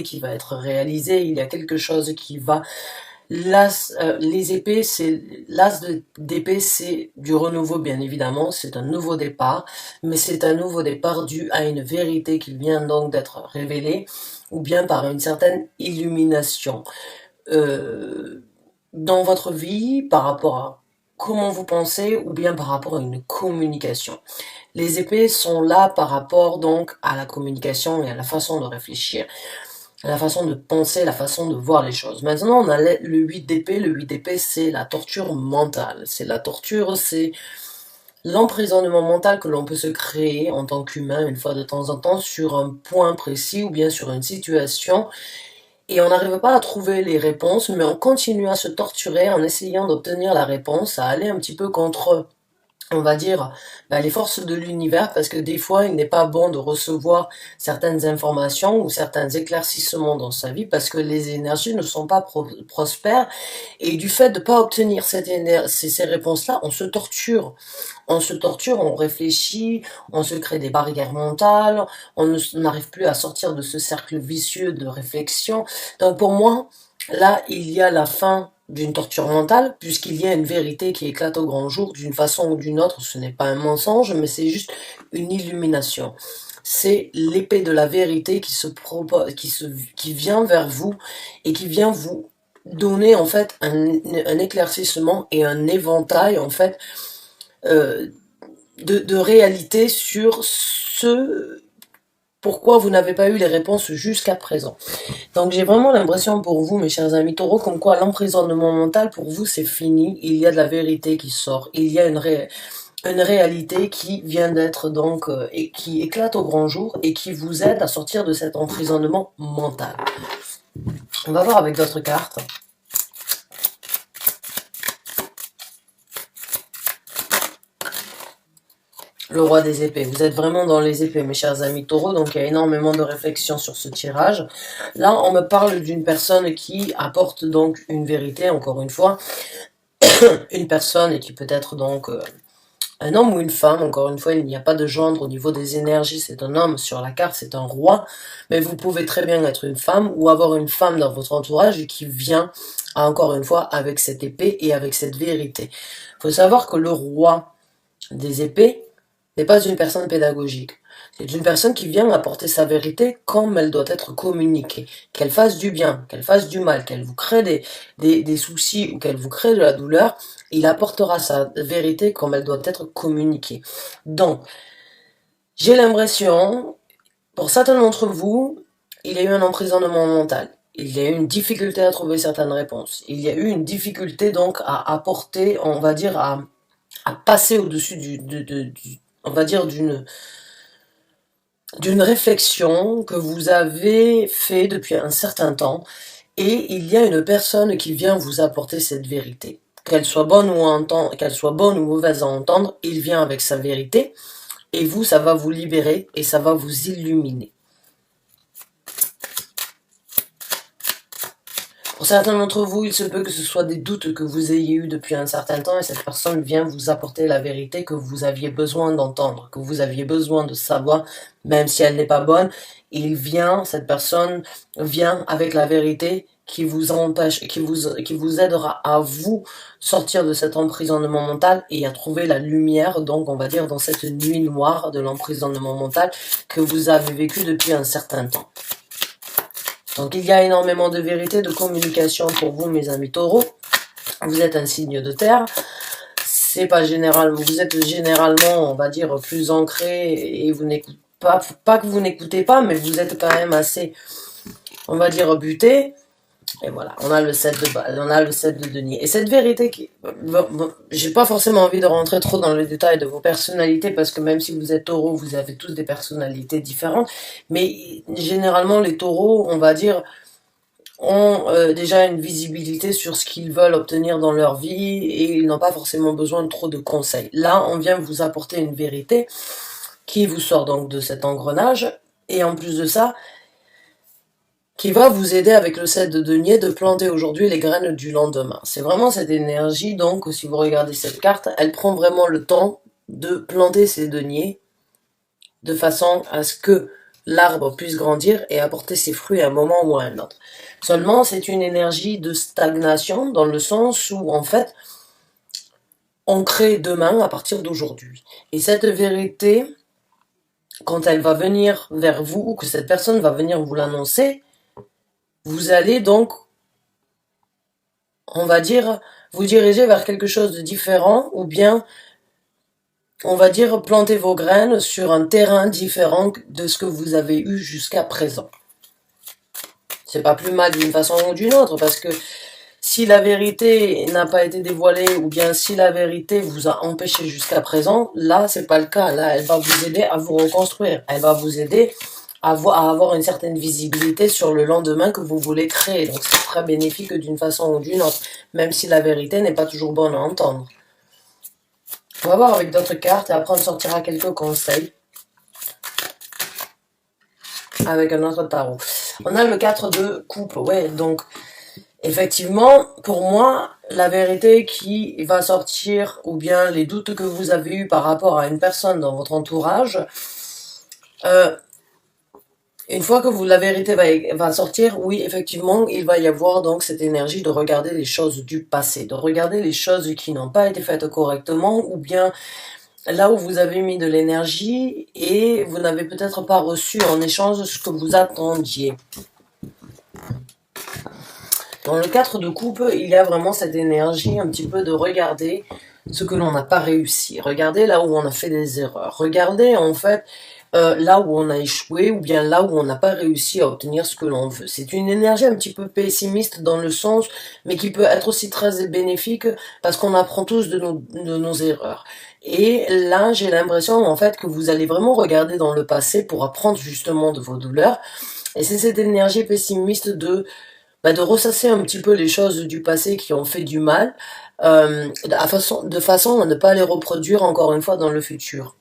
qui va être réalisé, il y a quelque chose qui va... les épées, d'épée, c'est du renouveau, bien évidemment, c'est un nouveau départ, mais c'est un nouveau départ dû à une vérité qui vient donc d'être révélée, ou bien par une certaine illumination. Euh, dans votre vie, par rapport à comment vous pensez, ou bien par rapport à une communication. Les épées sont là par rapport donc à la communication et à la façon de réfléchir, la façon de penser, la façon de voir les choses. Maintenant, on a le 8 d'épée. Le 8 d'épée, c'est la torture mentale. C'est la torture, c'est l'emprisonnement mental que l'on peut se créer en tant qu'humain, une fois de temps en temps, sur un point précis ou bien sur une situation. Et on n'arrive pas à trouver les réponses, mais on continue à se torturer en essayant d'obtenir la réponse, à aller un petit peu contre, on va dire, les forces de l'univers, parce que des fois, il n'est pas bon de recevoir certaines informations ou certains éclaircissements dans sa vie, parce que les énergies ne sont pas prospères, et du fait de ne pas obtenir ces réponses-là, on se torture. On se torture, on réfléchit, on se crée des barrières mentales, on n'arrive plus à sortir de ce cercle vicieux de réflexion. Donc pour moi, là, il y a la fin d'une torture mentale, puisqu'il y a une vérité qui éclate au grand jour d'une façon ou d'une autre. Ce n'est pas un mensonge, mais c'est juste une illumination. C'est l'épée de la vérité qui se propose, qui vient vers vous et qui vient vous donner en fait un éclaircissement et un éventail en fait euh, de réalité sur ce pourquoi vous n'avez pas eu les réponses jusqu'à présent. Donc j'ai vraiment l'impression pour vous, mes chers amis taureaux, comme quoi l'emprisonnement mental, pour vous, c'est fini. Il y a de la vérité qui sort. Il y a une réalité qui vient d'être donc, et qui éclate au grand jour et qui vous aide à sortir de cet emprisonnement mental. On va voir avec d'autres cartes. Le roi des épées. Vous êtes vraiment dans les épées, mes chers amis taureaux, donc il y a énormément de réflexion sur ce tirage. Là, on me parle d'une personne qui apporte donc une vérité, encore une fois. Une personne qui peut être donc un homme ou une femme, encore une fois, il n'y a pas de gendre au niveau des énergies, c'est un homme sur la carte, c'est un roi, mais vous pouvez très bien être une femme ou avoir une femme dans votre entourage qui vient, encore une fois, avec cette épée et avec cette vérité. Il faut savoir que le roi des épées n'est pas une personne pédagogique. C'est une personne qui vient apporter sa vérité comme elle doit être communiquée. Qu'elle fasse du bien, qu'elle fasse du mal, qu'elle vous crée des soucis ou qu'elle vous crée de la douleur, il apportera sa vérité comme elle doit être communiquée. Donc, j'ai l'impression, pour certains d'entre vous, il y a eu un emprisonnement mental. Il y a eu une difficulté à trouver certaines réponses. Il y a eu une difficulté donc à apporter, on va dire, à passer au-dessus on va dire d'une réflexion que vous avez fait depuis un certain temps, et il y a une personne qui vient vous apporter cette vérité. Qu'elle soit bonne ou mauvaise à entendre, il vient avec sa vérité, et vous, ça va vous libérer, et ça va vous illuminer. Pour certains d'entre vous, il se peut que ce soit des doutes que vous ayez eus depuis un certain temps et cette personne vient vous apporter la vérité que vous aviez besoin d'entendre, que vous aviez besoin de savoir, même si elle n'est pas bonne. Cette personne vient avec la vérité qui vous empêche, qui vous aidera à vous sortir de cet emprisonnement mental et à trouver la lumière, donc on va dire dans cette nuit noire de l'emprisonnement mental que vous avez vécu depuis un certain temps. Donc il y a énormément de vérité, de communication pour vous, mes amis taureaux. Vous êtes un signe de terre. C'est pas général, vous êtes généralement, on va dire, plus ancré et vous n'écoutez pas que vous n'écoutez pas, mais vous êtes quand même assez, on va dire, buté. Et voilà, on a le 7 de denier. Et cette vérité j'ai pas forcément envie de rentrer trop dans le détail de vos personnalités, parce que même si vous êtes taureau, vous avez tous des personnalités différentes. Mais généralement, les taureaux, on va dire, ont déjà une visibilité sur ce qu'ils veulent obtenir dans leur vie et ils n'ont pas forcément besoin de trop de conseils. Là, on vient vous apporter une vérité qui vous sort donc de cet engrenage. Et en plus de ça, qui va vous aider avec le 7 de denier de planter aujourd'hui les graines du lendemain. C'est vraiment cette énergie, donc si vous regardez cette carte, elle prend vraiment le temps de planter ces deniers de façon à ce que l'arbre puisse grandir et apporter ses fruits à un moment ou à un autre. Seulement, c'est une énergie de stagnation dans le sens où, en fait, on crée demain à partir d'aujourd'hui. Et cette vérité, quand elle va venir vers vous, ou que cette personne va venir vous l'annoncer, vous allez donc, on va dire, vous diriger vers quelque chose de différent, ou bien, on va dire, planter vos graines sur un terrain différent de ce que vous avez eu jusqu'à présent. C'est pas plus mal d'une façon ou d'une autre, parce que si la vérité n'a pas été dévoilée, ou bien si la vérité vous a empêché jusqu'à présent, là, c'est pas le cas. Là, elle va vous aider à vous reconstruire. Elle va vous aider à avoir une certaine visibilité sur le lendemain que vous voulez créer. Donc, c'est très bénéfique d'une façon ou d'une autre, même si la vérité n'est pas toujours bonne à entendre. On va voir avec d'autres cartes et après on sortira quelques conseils avec un autre tarot. On a le 4 de coupe, ouais, donc effectivement, pour moi, la vérité qui va sortir, ou bien les doutes que vous avez eus par rapport à une personne dans votre entourage, une fois que la vérité va sortir, oui, effectivement, il va y avoir donc cette énergie de regarder les choses du passé, de regarder les choses qui n'ont pas été faites correctement, ou bien là où vous avez mis de l'énergie et vous n'avez peut-être pas reçu en échange ce que vous attendiez. Dans le 4 de coupe, il y a vraiment cette énergie un petit peu de regarder ce que l'on n'a pas réussi. Regardez là où on a fait des erreurs. Regardez en fait là où on a échoué ou bien là où on n'a pas réussi à obtenir ce que l'on veut. C'est une énergie un petit peu pessimiste dans le sens, mais qui peut être aussi très bénéfique parce qu'on apprend tous de nos erreurs. Et là, j'ai l'impression en fait que vous allez vraiment regarder dans le passé pour apprendre justement de vos douleurs. Et c'est cette énergie pessimiste de ressasser un petit peu les choses du passé qui ont fait du mal, de façon à ne pas les reproduire encore une fois dans le futur.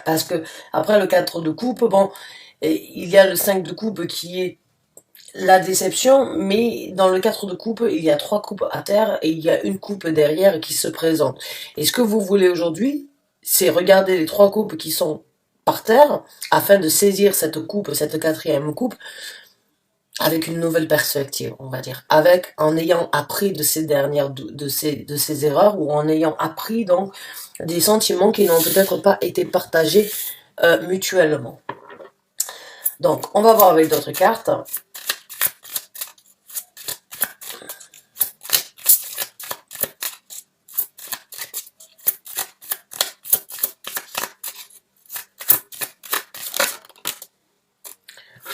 Parce que après le 4 de coupe, bon, il y a le 5 de coupe qui est la déception, mais dans le 4 de coupe, il y a 3 coupes à terre et il y a une coupe derrière qui se présente. Et ce que vous voulez aujourd'hui, c'est regarder les 3 coupes qui sont par terre afin de saisir cette coupe, cette 4e coupe, avec une nouvelle perspective, on va dire, en ayant appris de ces dernières, de ces erreurs, ou en ayant appris donc des sentiments qui n'ont peut-être pas été partagés mutuellement. Donc, on va voir avec d'autres cartes.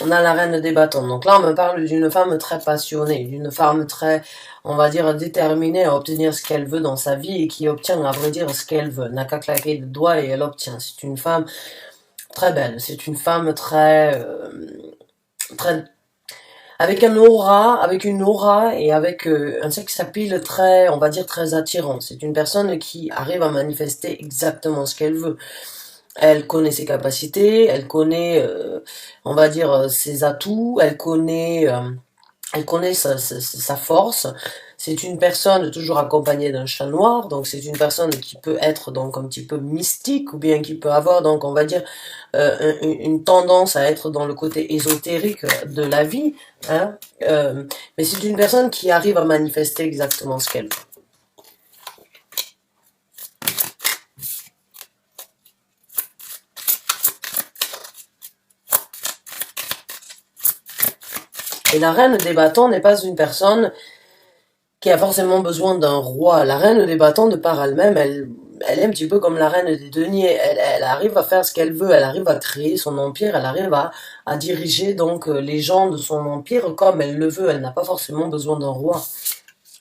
On a la reine des bâtons. Donc là, on me parle d'une femme très passionnée, d'une femme très, on va dire, déterminée à obtenir ce qu'elle veut dans sa vie et qui obtient, à vrai dire, ce qu'elle veut. N'a qu'à claquer le doigt et elle obtient. C'est une femme très belle. C'est une femme très, très, avec une aura et avec un sex appeal très, on va dire, très attirant. C'est une personne qui arrive à manifester exactement ce qu'elle veut. Elle connaît ses capacités, elle connaît, on va dire, ses atouts, elle connaît sa force. C'est une personne toujours accompagnée d'un chat noir, donc c'est une personne qui peut être donc un petit peu mystique, ou bien qui peut avoir donc, on va dire, une tendance à être dans le côté ésotérique de la vie, hein, mais c'est une personne qui arrive à manifester exactement ce qu'elle veut. Et la reine des bâtons n'est pas une personne qui a forcément besoin d'un roi. La reine des bâtons, de par elle-même, elle est un petit peu comme la reine des deniers. Elle arrive à faire ce qu'elle veut, elle arrive à créer son empire, elle arrive à diriger donc les gens de son empire comme elle le veut. Elle n'a pas forcément besoin d'un roi.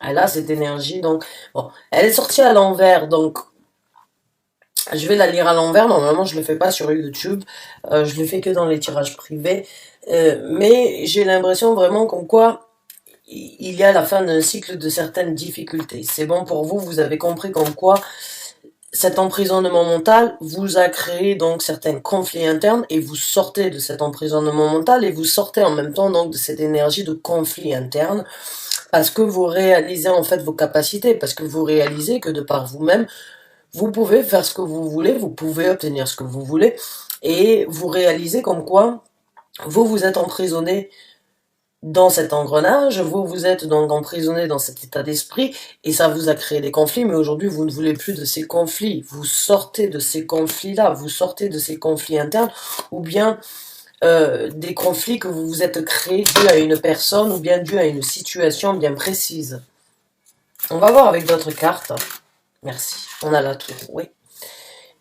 Elle a cette énergie, donc bon, elle est sortie à l'envers, donc je vais la lire à l'envers. Normalement, je le fais pas sur YouTube, je le fais que dans les tirages privés. Mais j'ai l'impression vraiment comme quoi il y a la fin d'un cycle de certaines difficultés. C'est bon pour vous, vous avez compris comme quoi cet emprisonnement mental vous a créé donc certains conflits internes et vous sortez de cet emprisonnement mental et vous sortez en même temps donc de cette énergie de conflit interne parce que vous réalisez en fait vos capacités, parce que vous réalisez que de par vous-même, vous pouvez faire ce que vous voulez, vous pouvez obtenir ce que vous voulez et vous réalisez comme quoi Vous, vous êtes emprisonné dans cet engrenage, vous, vous êtes donc emprisonné dans cet état d'esprit, et ça vous a créé des conflits, mais aujourd'hui, vous ne voulez plus de ces conflits. Vous sortez de ces conflits-là, vous sortez de ces conflits internes, ou bien des conflits que vous vous êtes créés dû à une personne, ou bien dû à une situation bien précise. On va voir avec d'autres cartes. Merci. On a la tour, oui.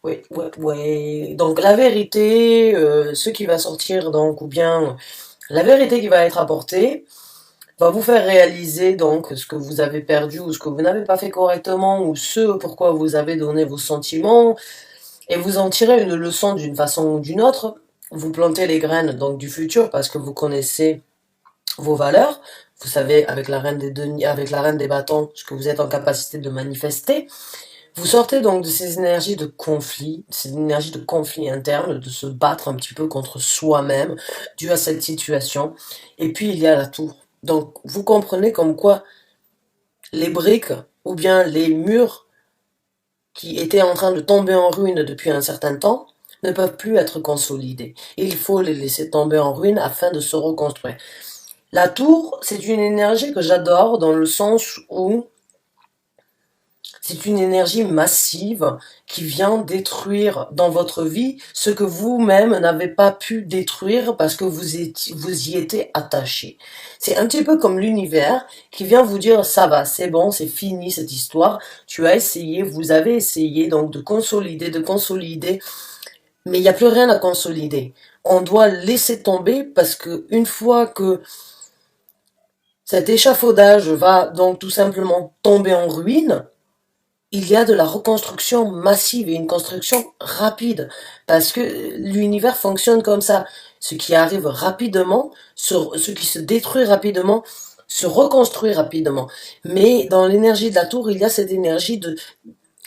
Oui, oui, oui. Donc la vérité, ce qui va sortir, donc, ou bien la vérité qui va être apportée, va vous faire réaliser donc ce que vous avez perdu ou ce que vous n'avez pas fait correctement ou ce pourquoi vous avez donné vos sentiments et vous en tirez une leçon d'une façon ou d'une autre. Vous plantez les graines donc du futur parce que vous connaissez vos valeurs. Vous savez avec la reine des deniers, avec la reine des bâtons, ce que vous êtes en capacité de manifester. Vous sortez donc de ces énergies de conflit, ces énergies de conflit interne, de se battre un petit peu contre soi-même, dû à cette situation. Et puis il y a la tour. Donc vous comprenez comme quoi les briques ou bien les murs qui étaient en train de tomber en ruine depuis un certain temps ne peuvent plus être consolidés. Il faut les laisser tomber en ruine afin de se reconstruire. La tour, c'est une énergie que j'adore dans le sens où c'est une énergie massive qui vient détruire dans votre vie ce que vous-même n'avez pas pu détruire parce que vous y étiez attaché. C'est un petit peu comme l'univers qui vient vous dire ça va, c'est bon, c'est fini cette histoire. Tu as essayé, vous avez essayé donc de consolider, mais il n'y a plus rien à consolider. On doit laisser tomber parce que une fois que cet échafaudage va donc tout simplement tomber en ruine, il y a de la reconstruction massive et une construction rapide parce que l'univers fonctionne comme ça. Ce qui arrive rapidement, ce qui se détruit rapidement, se reconstruit rapidement. Mais dans l'énergie de la tour, il y a cette énergie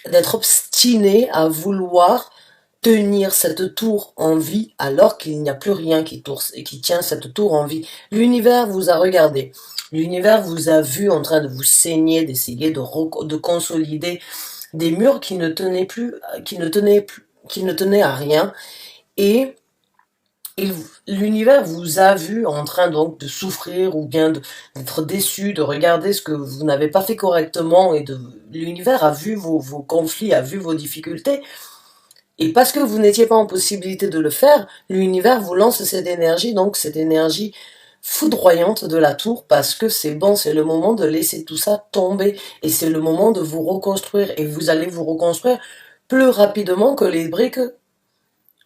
d'être obstiné à vouloir tenir cette tour en vie alors qu'il n'y a plus rien qui tient cette tour en vie. L'univers vous a regardé. L'univers vous a vu en train de vous saigner, d'essayer de consolider des murs qui ne tenaient plus, qui ne tenaient à rien. Et l'univers vous a vu en train donc de souffrir ou bien d'être déçu, de regarder ce que vous n'avez pas fait correctement et l'univers a vu vos conflits, a vu vos difficultés. Et parce que vous n'étiez pas en possibilité de le faire, l'univers vous lance cette énergie, donc cette énergie foudroyante de la tour, parce que c'est bon, c'est le moment de laisser tout ça tomber, et c'est le moment de vous reconstruire, et vous allez vous reconstruire plus rapidement que les briques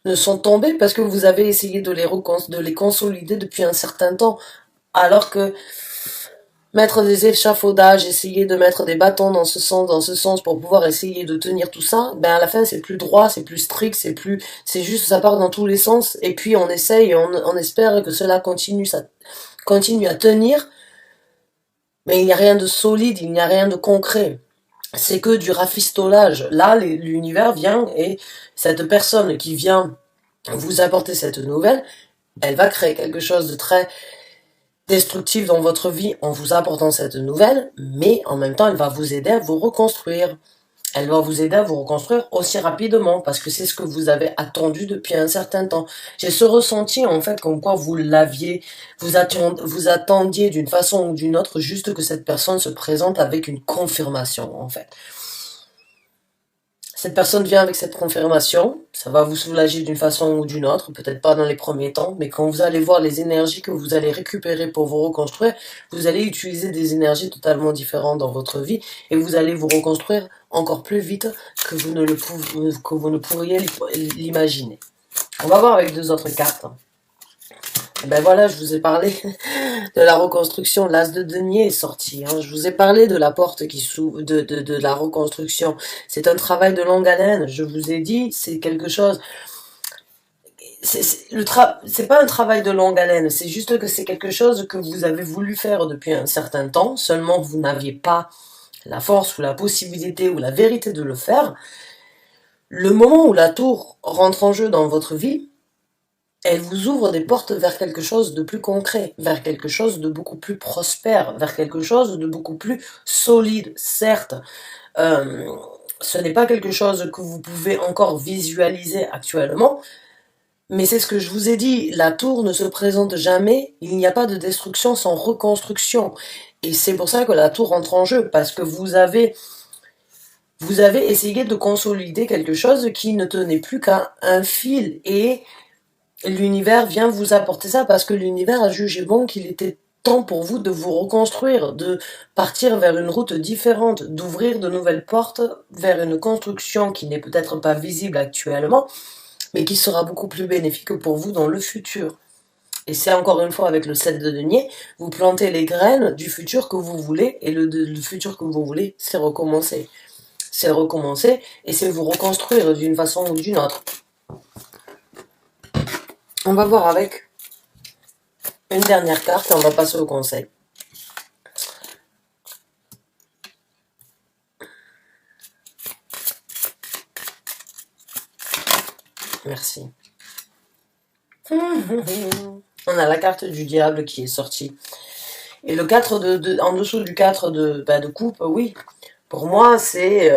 ne sont tombées, parce que vous avez essayé de les consolider depuis un certain temps, alors que mettre des échafaudages, essayer de mettre des bâtons dans ce sens pour pouvoir essayer de tenir tout ça, ben à la fin c'est plus droit, c'est plus strict, c'est juste ça part dans tous les sens et puis on essaye, on espère que cela ça continue à tenir, mais il n'y a rien de solide, il n'y a rien de concret. C'est que du rafistolage. Là, l'univers vient et cette personne qui vient vous apporter cette nouvelle, elle va créer quelque chose de très destructive dans votre vie en vous apportant cette nouvelle, mais en même temps, elle va vous aider à vous reconstruire. Elle va vous aider à vous reconstruire aussi rapidement parce que c'est ce que vous avez attendu depuis un certain temps. J'ai ce ressenti en fait comme quoi vous l'aviez, vous attendiez d'une façon ou d'une autre juste que cette personne se présente avec une confirmation en fait. Cette personne vient avec cette confirmation, ça va vous soulager d'une façon ou d'une autre, peut-être pas dans les premiers temps, mais quand vous allez voir les énergies que vous allez récupérer pour vous reconstruire, vous allez utiliser des énergies totalement différentes dans votre vie et vous allez vous reconstruire encore plus vite que que vous ne pourriez l'imaginer. On va voir avec deux autres cartes. Ben voilà, je vous ai parlé de la reconstruction. L'as de denier est sorti. Hein. Je vous ai parlé de la porte qui s'ouvre, de la reconstruction. C'est un travail de longue haleine. Je vous ai dit, c'est quelque chose. C'est pas un travail de longue haleine. C'est juste que c'est quelque chose que vous avez voulu faire depuis un certain temps. Seulement, vous n'aviez pas la force ou la possibilité ou la vérité de le faire. Le moment où la tour rentre en jeu dans votre vie, elle vous ouvre des portes vers quelque chose de plus concret, vers quelque chose de beaucoup plus prospère, vers quelque chose de beaucoup plus solide. Certes, ce n'est pas quelque chose que vous pouvez encore visualiser actuellement, Mais c'est ce que je vous ai dit, la tour ne se présente jamais, il n'y a pas de destruction sans reconstruction. Et c'est pour ça que la tour entre en jeu, parce que vous avez essayé de consolider quelque chose qui ne tenait plus qu'à un fil, et l'univers vient vous apporter ça parce que l'univers a jugé bon qu'il était temps pour vous de vous reconstruire, de partir vers une route différente, d'ouvrir de nouvelles portes vers une construction qui n'est peut-être pas visible actuellement, mais qui sera beaucoup plus bénéfique pour vous dans le futur. Et c'est encore une fois avec le 7 de denier, vous plantez les graines du futur que vous voulez, et le futur que vous voulez, c'est recommencer. C'est recommencer, et c'est vous reconstruire d'une façon ou d'une autre. On va voir avec une dernière carte et on va passer au conseil. Merci. On a la carte du diable qui est sortie. Et le 4 en dessous du 4 de coupe, oui, pour moi, c'est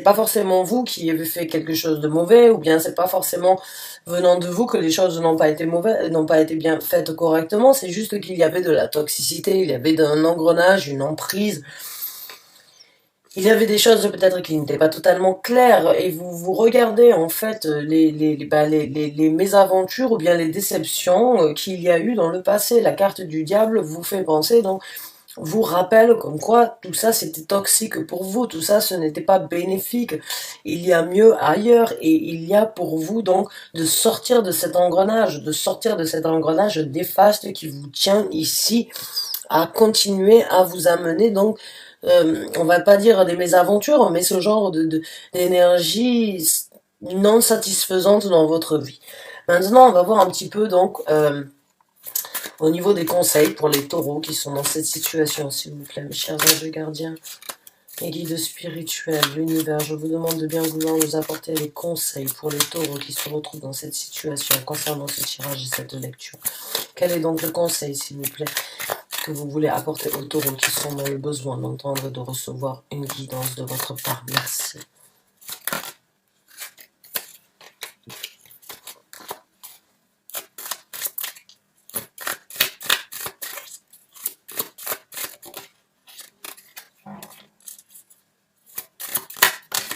pas forcément vous qui avez fait quelque chose de mauvais, ou bien c'est pas forcément venant de vous que les choses n'ont pas été mauvaises, n'ont pas été bien faites correctement, c'est juste qu'il y avait de la toxicité, il y avait un engrenage, une emprise. Il y avait des choses peut-être qui n'étaient pas totalement claires, et vous regardez en fait les mésaventures ou bien les déceptions qu'il y a eu dans le passé. La carte du diable vous fait penser, donc vous rappelle comme quoi tout ça c'était toxique pour vous, tout ça ce n'était pas bénéfique. Il y a mieux ailleurs, et il y a pour vous donc de sortir de cet engrenage, néfaste qui vous tient ici, à continuer à vous amener donc on va pas dire des mésaventures, mais ce genre d'énergie non satisfaisante dans votre vie. Maintenant, on va voir un petit peu donc au niveau des conseils pour les taureaux qui sont dans cette situation, s'il vous plaît, mes chers anges gardiens et guides spirituels, l'univers, je vous demande de bien vouloir nous apporter les conseils pour les taureaux qui se retrouvent dans cette situation concernant ce tirage et cette lecture. Quel est donc le conseil, s'il vous plaît, que vous voulez apporter aux taureaux qui sont dans le besoin d'entendre et de recevoir une guidance de votre part? Merci.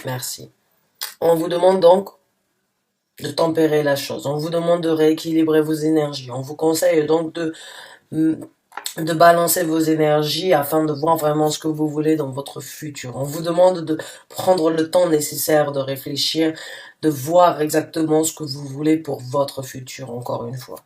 Merci. On vous demande donc de tempérer la chose. On vous demande de rééquilibrer vos énergies. On vous conseille donc de balancer vos énergies afin de voir vraiment ce que vous voulez dans votre futur. On vous demande de prendre le temps nécessaire de réfléchir, de voir exactement ce que vous voulez pour votre futur, encore une fois.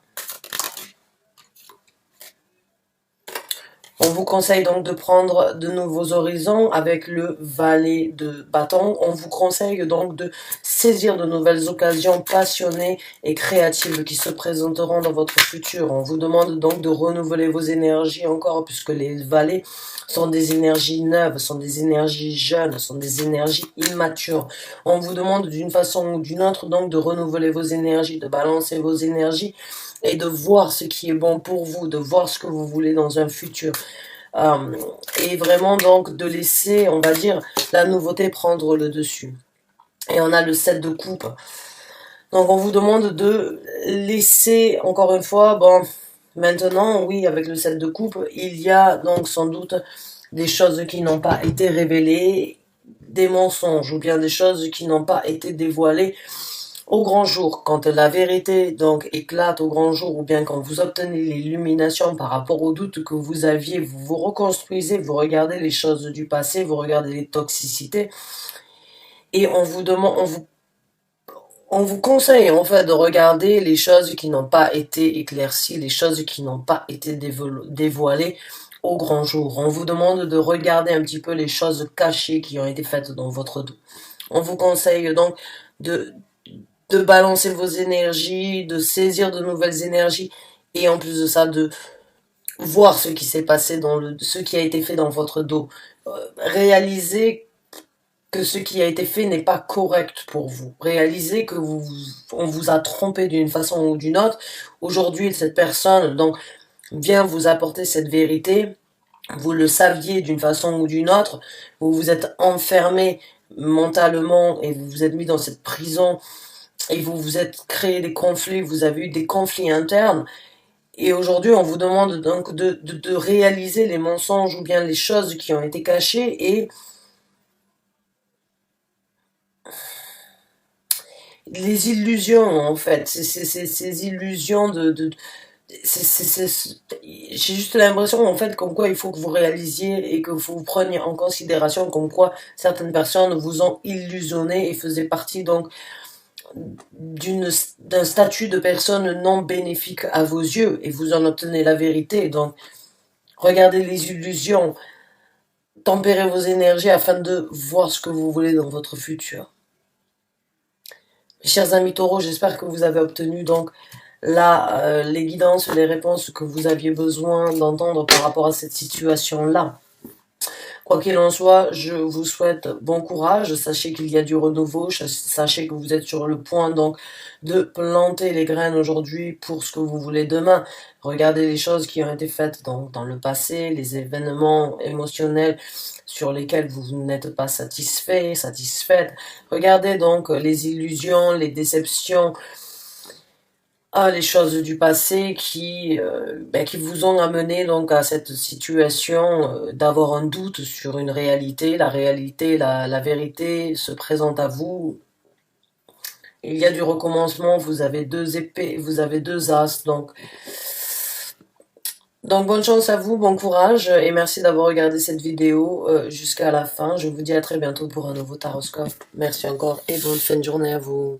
On vous conseille donc de prendre de nouveaux horizons avec le valet de bâton. On vous conseille donc de saisir de nouvelles occasions passionnées et créatives qui se présenteront dans votre futur. On vous demande donc de renouveler vos énergies encore, puisque les valets sont des énergies neuves, sont des énergies jeunes, sont des énergies immatures. On vous demande d'une façon ou d'une autre donc de renouveler vos énergies, de balancer vos énergies, et de voir ce qui est bon pour vous, de voir ce que vous voulez dans un futur. Et vraiment donc de laisser, on va dire, la nouveauté prendre le dessus. Et on a le 7 de coupe. Donc on vous demande de laisser, encore une fois, bon, maintenant, oui, avec le 7 de coupe, il y a donc sans doute des choses qui n'ont pas été révélées, des mensonges, ou bien des choses qui n'ont pas été dévoilées au grand jour. Quand la vérité donc éclate au grand jour, ou bien quand vous obtenez l'illumination par rapport aux doutes que vous aviez, vous vous reconstruisez, vous regardez les choses du passé, vous regardez les toxicités, et on vous demande, on vous conseille en fait de regarder les choses qui n'ont pas été éclaircies, les choses qui n'ont pas été dévoilées au grand jour. On vous demande de regarder un petit peu les choses cachées qui ont été faites dans votre dos. On vous conseille donc de balancer vos énergies, de saisir de nouvelles énergies, et en plus de ça, de voir ce qui s'est passé ce qui a été fait dans votre dos. Réaliser que ce qui a été fait n'est pas correct pour vous. Réalisez que on vous a trompé d'une façon ou d'une autre. Aujourd'hui, cette personne donc vient vous apporter cette vérité. Vous le saviez d'une façon ou d'une autre. Vous vous êtes enfermé mentalement et vous vous êtes mis dans cette prison et vous vous êtes créé des conflits, vous avez eu des conflits internes, et aujourd'hui on vous demande donc de réaliser les mensonges ou bien les choses qui ont été cachées, et les illusions en fait, ces illusions j'ai juste l'impression en fait comme quoi il faut que vous réalisiez et que vous preniez en considération comme quoi certaines personnes vous ont illusionné et faisaient partie donc d'un statut de personne non bénéfique à vos yeux, et vous en obtenez la vérité. Donc regardez les illusions, tempérez vos énergies afin de voir ce que vous voulez dans votre futur. Mes chers amis taureaux, j'espère que vous avez obtenu donc les guidances, les réponses que vous aviez besoin d'entendre par rapport à cette situation-là. Quoi qu'il en soit, je vous souhaite bon courage. Sachez qu'il y a du renouveau. Sachez que vous êtes sur le point donc de planter les graines aujourd'hui pour ce que vous voulez demain. Regardez les choses qui ont été faites dans le passé, les événements émotionnels sur lesquels vous n'êtes pas satisfait, satisfaite. Regardez donc les illusions, les déceptions, les choses du passé qui vous ont amené donc à cette situation d'avoir un doute sur une réalité. La réalité, la vérité se présente à vous. Il y a du recommencement, vous avez deux épées, vous avez deux as, donc bonne chance à vous, bon courage, et merci d'avoir regardé cette vidéo jusqu'à la fin. Je vous dis à très bientôt pour un nouveau Taroscope. Merci encore et bonne fin de journée à vous.